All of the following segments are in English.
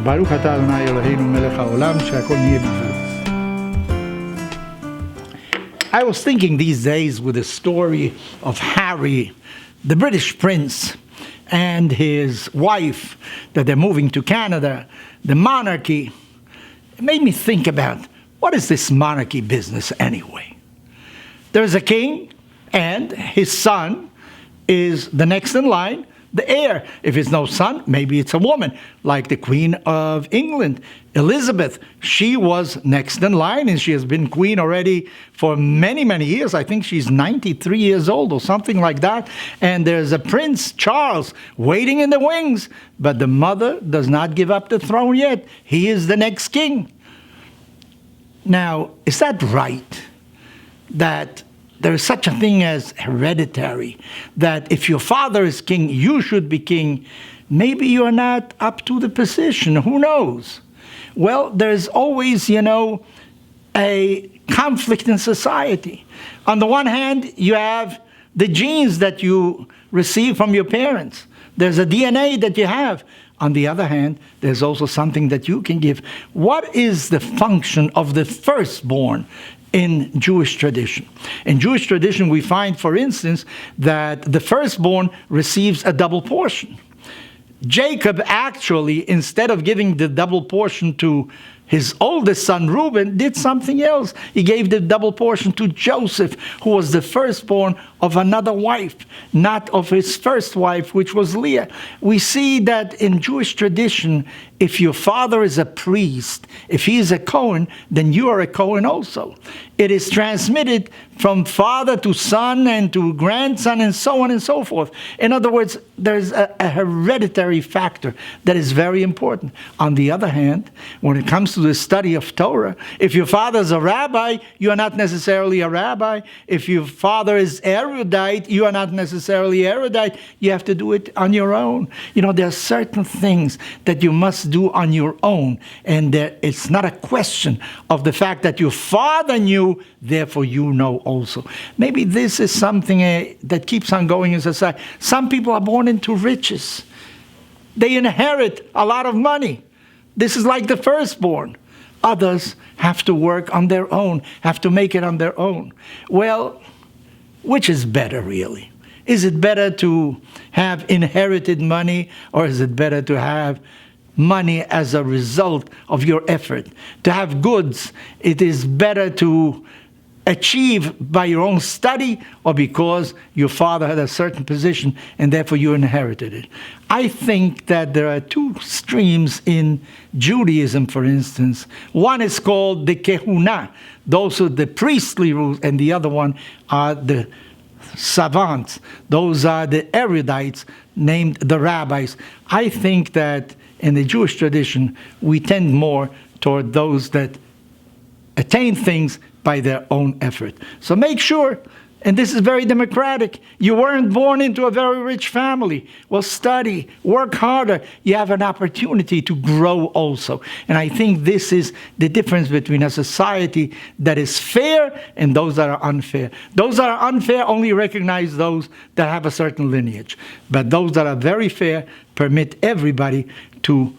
Baruch atah Adonai Eloheinu melech haolam, she'akol niyeh b'dvaro. I was thinking these days with the story of Harry, the British prince, and his wife, that they're moving to Canada, the monarchy. It made me think about, what is this monarchy business anyway? There's a king, and his son is the next in line, the heir. If it's no son, maybe it's a woman, like the Queen of England, Elizabeth. She was next in line, and she has been queen already for many, many years. I think she's 93 years old or something like that. And there's a Prince Charles waiting in the wings, but the mother does not give up the throne yet. He is the next king. Now, is that right? That there is such a thing as hereditary, that if your father is king, you should be king. Maybe you're not up to the position. Who knows? Well, there's always, a conflict in society. On the one hand, you have the genes that you receive from your parents. There's a DNA that you have. On the other hand, there's also something that you can give. What is the function of the firstborn in Jewish tradition? In Jewish tradition, we find, for instance, that the firstborn receives a double portion. Jacob actually, instead of giving the double portion to his oldest son, Reuben, did something else. He gave the double portion to Joseph, who was the firstborn of another wife, not of his first wife, which was Leah. We see that in Jewish tradition, if your father is a priest, if he is a Cohen, then you are a Cohen also. It is transmitted from father to son and to grandson and so on and so forth. In other words, there's a hereditary factor that is very important. On the other hand, when it comes to the study of Torah, if your father is a rabbi, you are not necessarily a rabbi. If your father is erudite, you are not necessarily erudite. You have to do it on your own. There are certain things that you must do on your own, and it's not a question of the fact that your father knew, therefore you know also. Maybe this is something that keeps on going in society. Some people are born into riches. They inherit a lot of money. This is like the firstborn. Others have to work on their own, have to make it on their own. Well, which is better really? Is it better to have inherited money, or is it better to have money as a result of your effort? To have goods, it is better to achieve by your own study, or because your father had a certain position and therefore you inherited it. I think that there are two streams in Judaism, for instance. One is called the Kehuna, those are the priestly rules, and the other one are the savants. Those are the erudites, named the rabbis. I think that in the Jewish tradition, we tend more toward those that attain things by their own effort. So make sure, and this is very democratic, you weren't born into a very rich family. Well, study, work harder. You have an opportunity to grow also. And I think this is the difference between a society that is fair and those that are unfair. Those that are unfair only recognize those that have a certain lineage. But those that are very fair permit everybody to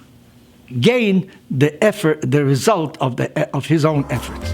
gain the effort, the result of his own efforts.